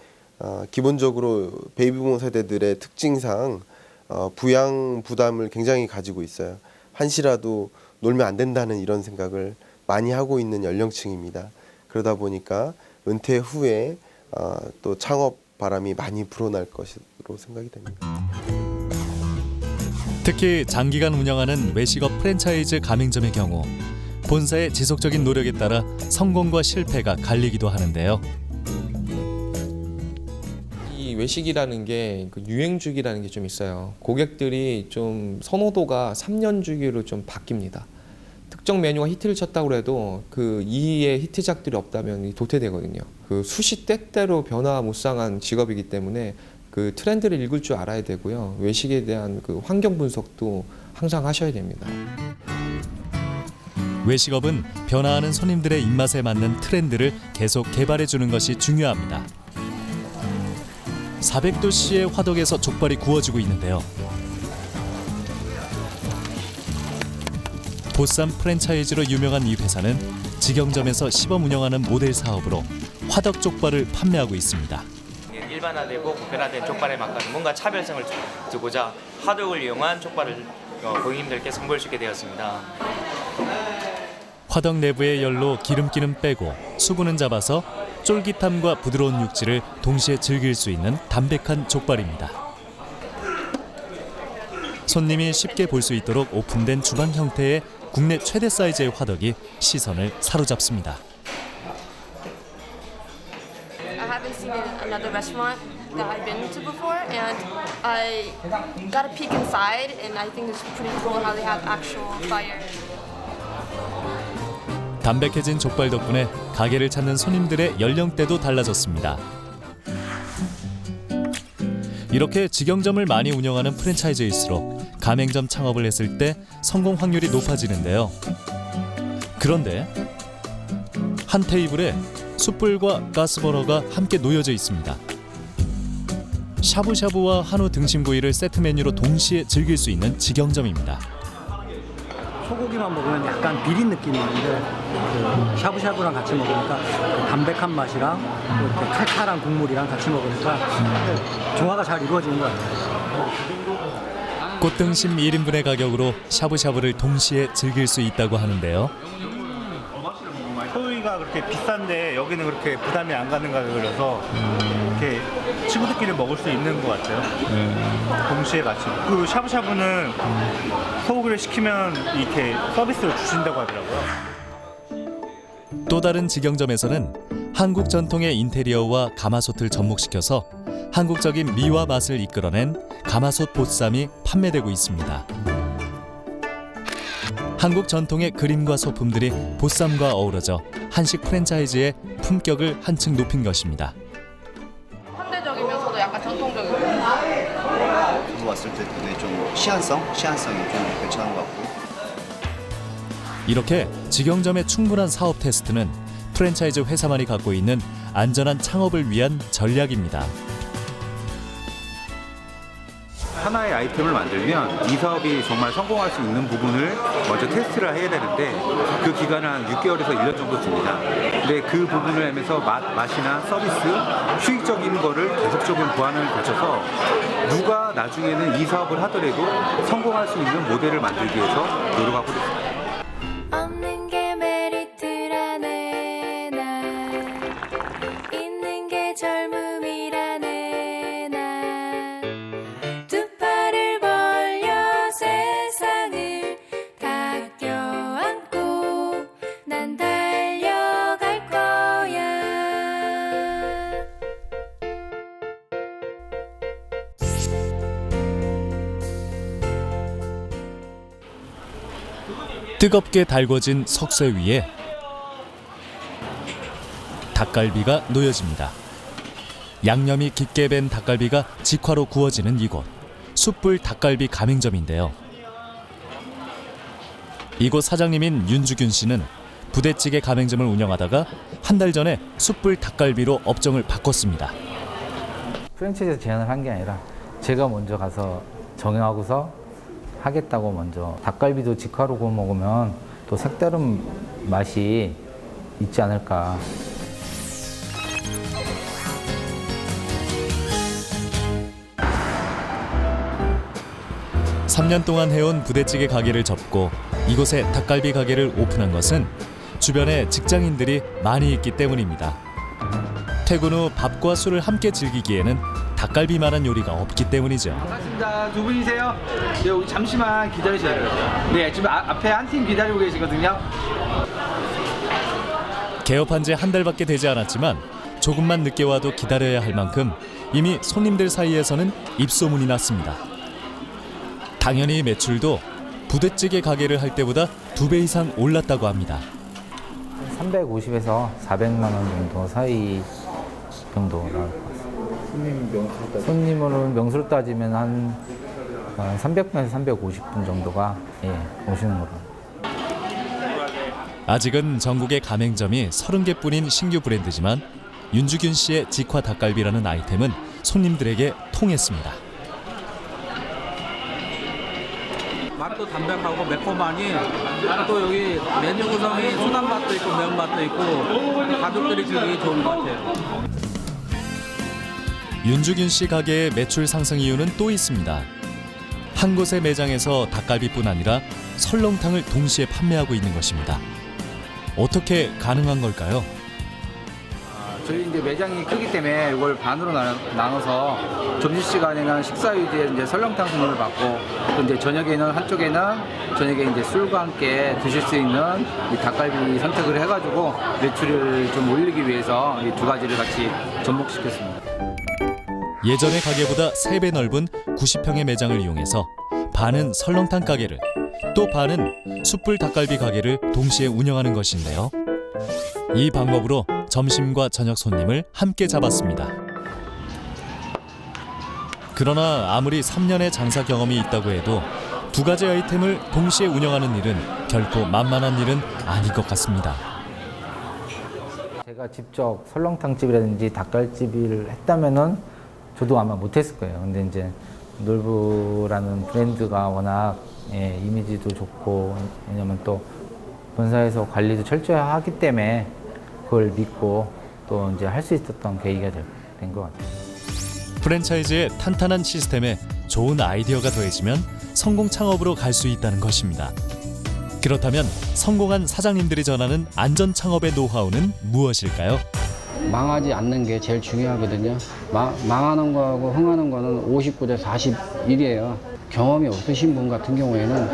Speaker 6: 기본적으로 베이비 부모 세대들의 특징상 부양 부담을 굉장히 가지고 있어요. 한시라도 놀면 안 된다는 이런 생각을 많이 하고 있는 연령층입니다. 그러다 보니까 은퇴 후에 또 창업 바람이 많이 불어날 것으로 생각이 됩니다.
Speaker 2: 특히 장기간 운영하는 외식업 프랜차이즈 가맹점의 경우 본사의 지속적인 노력에 따라 성공과 실패가 갈리기도 하는데요.
Speaker 10: 이 외식이라는 게 유행 주기라는 게 좀 있어요. 고객들이 좀 선호도가 3년 주기로 좀 바뀝니다. 특정 메뉴가 히트를 쳤다고 해도 그 이의 히트작들이 없다면 도태되거든요. 그 수시 때때로 변화무쌍한 직업이기 때문에 그 트렌드를 읽을 줄 알아야 되고요. 외식에 대한 그 환경 분석도 항상 하셔야 됩니다.
Speaker 2: 외식업은 변화하는 손님들의 입맛에 맞는 트렌드를 계속 개발해 주는 것이 중요합니다. 400도씨의 화덕에서 족발이 구워지고 있는데요. 보쌈 프랜차이즈로 유명한 이 회사는 직영점에서 시범 운영하는 모델 사업으로 화덕 족발을 판매하고 있습니다.
Speaker 11: 일반화되고 보편화된 족발의 맛과는 뭔가 차별성을 두고자 화덕을 이용한 족발을 고객님들께 선보일 수 있게 되었습니다.
Speaker 2: 화덕 내부의 열로 기름기는 빼고 수분은 잡아서 쫄깃함과 부드러운 육질을 동시에 즐길 수 있는 담백한 족발입니다. 손님이 쉽게 볼 수 있도록 오픈된 주방 형태의 국내 최대 사이즈의 화덕이 시선을 사로잡습니다.
Speaker 9: I haven't seen it in another restaurant that I've been to before, and I got a peek inside, and I think it's pretty cool how they have actual fire.
Speaker 2: 담백해진 족발 덕분에 가게를 찾는 손님들의 연령대도 달라졌습니다. 이렇게 직영점을 많이 운영하는 프랜차이즈일수록 가맹점 창업을 했을 때 성공 확률이 높아지는데요. 그런데 한 테이블에 숯불과 가스버너가 함께 놓여져 있습니다. 샤브샤브와 한우 등심구이를 세트 메뉴로 동시에 즐길 수 있는 직영점입니다.
Speaker 12: 소고기만 먹으면 약간 비린 느낌이 있는데 그 샤브샤브랑 같이 먹으니까 그 담백한 맛이랑 이렇게 칼칼한 국물이랑 같이 먹으니까 조화가 잘 이루어지는 것 같아요.
Speaker 2: 꽃등심 1인분의 가격으로 샤브샤브를 동시에 즐길 수 있다고 하는데요.
Speaker 13: 소고기가 그렇게 비싼데 여기는 그렇게 부담이 안 가는 가격이라서 이렇게 친구들끼리 먹을 수 있는 것 같아요. 동시에 같이. 그 샤브샤브는 소고기를 시키면 이렇게 서비스로 주신다고 하더라고요.
Speaker 2: 또 다른 직영점에서는 한국 전통의 인테리어와 가마솥을 접목시켜서 한국적인 미와 맛을 이끌어낸 가마솥 보쌈이 판매되고 있습니다. 한국 전통의 그림과 소품들이 보쌈과 어우러져 한식 프랜차이즈의 품격을 한층 높인 것입니다.
Speaker 9: 현대적이면서도 약간 전통적이고.
Speaker 14: 저도 왔을 때 되게 좀 시한성이 좀 괜찮은 것 같고.
Speaker 2: 이렇게 직영점의 충분한 사업 테스트는 프랜차이즈 회사만이 갖고 있는 안전한 창업을 위한 전략입니다.
Speaker 15: 하나의 아이템을 만들면 이 사업이 정말 성공할 수 있는 부분을 먼저 테스트를 해야 되는데 그 기간은 한 6개월에서 1년 정도 듭니다. 근데 그 부분을 하면서 맛이나 서비스, 수익적인 거를 계속적인 보완을 거쳐서 누가 나중에는 이 사업을 하더라도 성공할 수 있는 모델을 만들기 위해서 노력하고 있습니다.
Speaker 16: 없는 게 메리트라네 난 있는 게 젊음이라네 난두 팔을 벌려 세상을 다 껴안고 난 달려갈 거야.
Speaker 2: 뜨겁게 달궈진 석쇠 위에 닭갈비가 놓여집니다. 양념이 깊게 밴 닭갈비가 직화로 구워지는 이곳, 숯불 닭갈비 가맹점인데요. 이곳 사장님인 윤주균 씨는 부대찌개 가맹점을 운영하다가 한 달 전에 숯불 닭갈비로 업종을 바꿨습니다.
Speaker 23: 프랜차이즈 제안을 한 게 아니라 제가 먼저 가서 정하고서 하겠다고 먼저. 닭갈비도 직화로 구워 먹으면 또 색다른 맛이 있지 않을까.
Speaker 2: (3년) 동안 해온 부대찌개 가게를 접고 이곳에 닭갈비 가게를 오픈한 것은 주변에 직장인들이 많이 있기 때문입니다. 퇴근 후 밥과 술을 함께 즐기기에는 닭갈비만한 요리가 없기 때문이죠.
Speaker 17: 반갑습니다. 두 분이세요? 네, 우리 잠시만 기다리셔야 돼요. 네, 지금 앞에 한 팀 기다리고 계시거든요.
Speaker 2: 개업한 지 한 달밖에 되지 않았지만 조금만 늦게 와도 기다려야 할 만큼 이미 손님들 사이에서는 입소문이 났습니다. 당연히 매출도 부대찌개 가게를 할 때보다 2배 이상 올랐다고 합니다.
Speaker 23: 350에서 400만 원 정도 사이 정도라고. 손님으로는 명수로 따지면 한 300분에서 350분 정도가 오시는 거로.
Speaker 2: 아직은 전국의 가맹점이 30개뿐인 신규 브랜드지만 윤주균 씨의 직화 닭갈비라는 아이템은 손님들에게 통했습니다.
Speaker 17: 맛도 담백하고 매콤하니 또 여기 메뉴 구성이 순한 맛도 있고 매운맛도 있고 가족들이 즐기기 좋은 것 같아요.
Speaker 2: 윤주균 씨 가게의 매출 상승 이유는 또 있습니다. 한 곳의 매장에서 닭갈비뿐 아니라 설렁탕을 동시에 판매하고 있는 것입니다. 어떻게 가능한 걸까요?
Speaker 17: 저희 이제 매장이 크기 때문에 이걸 반으로 나눠서 점심시간에는 식사 위주에 이제 설렁탕 손님을 받고 또 이제 저녁에는 한쪽에는 저녁에 이제 술과 함께 드실 수 있는 이 닭갈비 선택을 해가지고 매출을 좀 올리기 위해서 이 두 가지를 같이 접목시켰습니다.
Speaker 2: 예전의 가게보다 3배 넓은 90평의 매장을 이용해서 반은 설렁탕 가게를 또 반은 숯불 닭갈비 가게를 동시에 운영하는 것인데요. 이 방법으로 점심과 저녁 손님을 함께 잡았습니다. 그러나 아무리 3년의 장사 경험이 있다고 해도 두 가지 아이템을 동시에 운영하는 일은 결코 만만한 일은 아닐 것 같습니다.
Speaker 3: 제가 직접 설렁탕집이라든지 닭갈집을 했다면은 저도 아마 못했을 거예요. 근데 이제 놀부라는 브랜드가 워낙 이미지도 좋고, 왜냐면 또 본사에서 관리도 철저히 하기 때문에 그걸 믿고 또 이제 할 수 있었던 계기가 된 것 같아요.
Speaker 2: 프랜차이즈의 탄탄한 시스템에 좋은 아이디어가 더해지면 성공 창업으로 갈 수 있다는 것입니다. 그렇다면 성공한 사장님들이 전하는 안전 창업의 노하우는 무엇일까요?
Speaker 18: 망하지 않는 게 제일 중요하거든요. 망하는 거하고 흥하는 거는 59대 41이에요. 경험이 없으신 분 같은 경우에는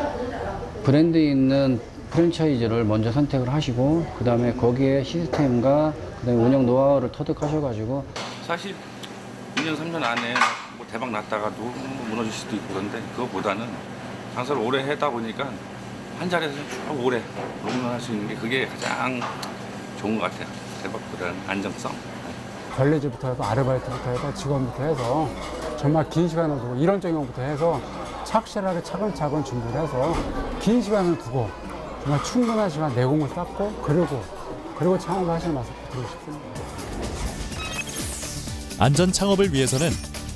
Speaker 18: 브랜드 있는 프랜차이즈를 먼저 선택을 하시고 그 다음에 거기에 시스템과 그다음에 운영 노하우를 터득하셔가지고
Speaker 19: 사실 2년 3년 안에 뭐 대박 났다가도 무너질 수도 있고 그런데 그것보다는 장사를 오래 하다 보니까 한 자리에서 쭉 오래 롱런할 수 있는 게 그게 가장 좋은 것 같아요. 대박보다는 안정성.
Speaker 20: 관리직부터 해서 아르바이트부터 해서 직원부터 해서 정말 긴 시간을 두고 이런 적용부터 해서 착실하게 차근차근 준비를 해서 긴 시간을 두고 정말 충분한 시간 내공을 쌓고 그리고 창업을 하시는 말씀 드리고 싶습니다.
Speaker 2: 안전 창업을 위해서는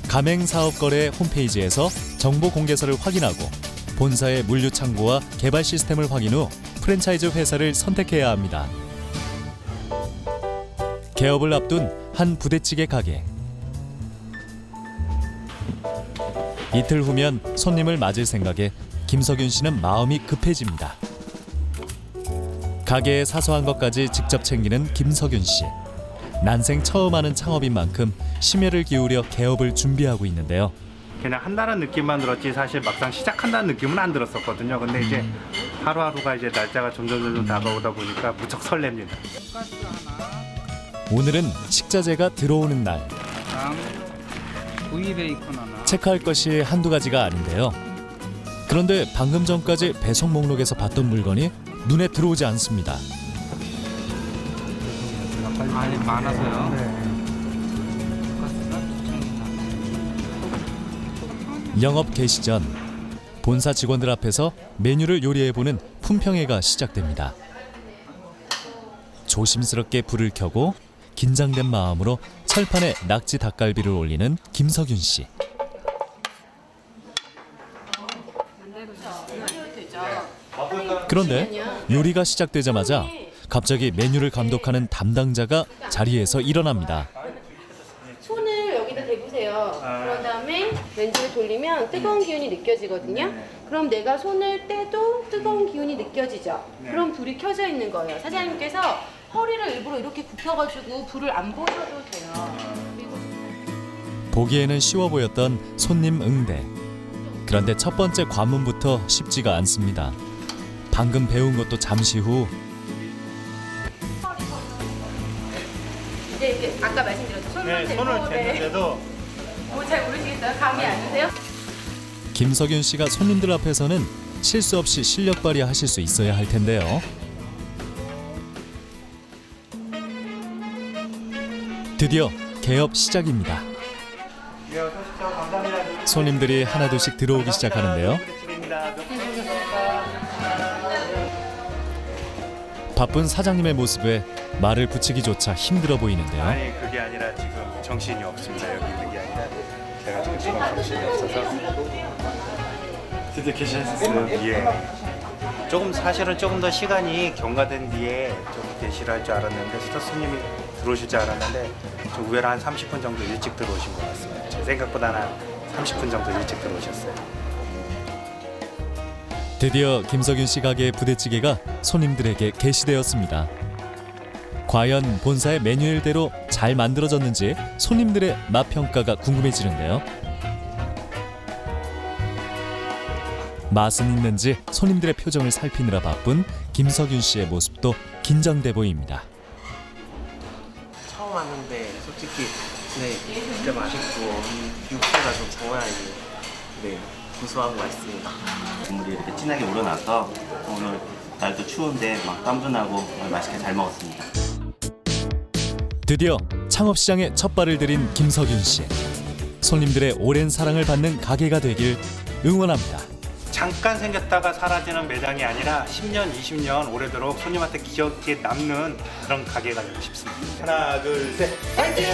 Speaker 2: 가맹사업거래 홈페이지에서 정보 공개서를 확인하고 본사의 물류 창고와 개발 시스템을 확인 후 프랜차이즈 회사를 선택해야 합니다. 개업을 앞둔 한 부대찌개 가게. 이틀 후면 손님을 맞을 생각에 김석윤 씨는 마음이 급해집니다. 가게의 사소한 것까지 직접 챙기는 김석윤 씨. 난생 처음 하는 창업인 만큼 심혈을 기울여 개업을 준비하고 있는데요.
Speaker 13: 그냥 한다는 느낌만 들었지 사실 막상 시작한다는 느낌은 안 들었었거든요. 근데 이제 하루하루가 이제 날짜가 점점 다가오다 보니까 무척 설렙니다.
Speaker 2: 오늘은 식자재가 들어오는 날.
Speaker 17: 구이 베이컨 하나.
Speaker 2: 체크할 것이 한두 가지가 아닌데요. 그런데 방금 전까지 배송 목록에서 봤던 물건이 눈에 들어오지 않습니다.
Speaker 17: 많이 많아서요.
Speaker 2: 영업 개시 전 본사 직원들 앞에서 메뉴를 요리해보는 품평회가 시작됩니다. 조심스럽게 불을 켜고 긴장된 마음으로 철판에 낙지 닭갈비를 올리는 김석윤 씨. 그런데 요리가 시작되자마자 갑자기 메뉴를 감독하는 담당자가 자리에서 일어납니다.
Speaker 21: 손을 여기다 대보세요. 그런 다음에 렌즈를 돌리면 뜨거운 기운이 느껴지거든요. 그럼 내가 손을 떼도 뜨거운 기운이 느껴지죠. 그럼 불이 켜져 있는 거예요. 사장님께서 허리를 일부러 이렇게 굽혀가지고 불을 안 보셔도 돼요.
Speaker 2: 보기에는 쉬워 보였던 손님 응대. 그런데 첫 번째 관문부터 쉽지가 않습니다. 방금 배운 것도 잠시 후
Speaker 21: 이제 이렇게 아까 말씀드렸죠. 손을 대고
Speaker 13: 손을 댔는데도
Speaker 21: 잘 모르시겠어요? 감이 안 오세요?
Speaker 2: 김석윤 씨가 손님들 앞에서는 실수 없이 실력 발휘하실 수 있어야 할 텐데요. 드디어 개업 시작입니다. 손님들이 하나둘씩 들어오기 시작하는데요. 바쁜 사장님의 모습에 말을 붙이기조차 힘들어 보이는데요.
Speaker 13: 아니 그게 아니라 지금 정신이 없습니다. 여기 있는 게 아니라 제가 지금 정신이 없어서 드디어 계시셨어요. 예. 조금 사실은 조금 더 시간이 경과된 뒤에 좀 계시를 할 줄 알았는데 스타 손님이 들어오실 줄 알았는데 좀 의외로 한 30분 정도 일찍 들어오신 것 같습니다. 제 생각보다는 한 30분 정도 일찍 들어오셨어요.
Speaker 2: 드디어 김석윤 씨 가게의 부대찌개가 손님들에게 게시되었습니다. 과연 본사의 매뉴얼대로 잘 만들어졌는지 손님들의 맛 평가가 궁금해지는데요. 맛은 있는지 손님들의 표정을 살피느라 바쁜 김석윤 씨의 모습도 긴장돼 보입니다.
Speaker 4: 처음 왔는데 솔직히 진짜 맛있고 육수가 좀 좋아야 구수하고 맛있습니다.
Speaker 7: 국물이 이렇게 진하게 우러나서 오늘 날도 추운데 막 땀도 나고 맛있게 잘 먹었습니다.
Speaker 2: 드디어 창업시장에 첫 발을 들인 김석윤 씨. 손님들의 오랜 사랑을 받는 가게가 되길 응원합니다.
Speaker 8: 잠깐 생겼다가 사라지는 매장이 아니라 10년, 20년 오래도록 손님한테 기억에 남는 그런 가게가 되고 싶습니다.
Speaker 22: 하나, 둘, 셋, 파이팅!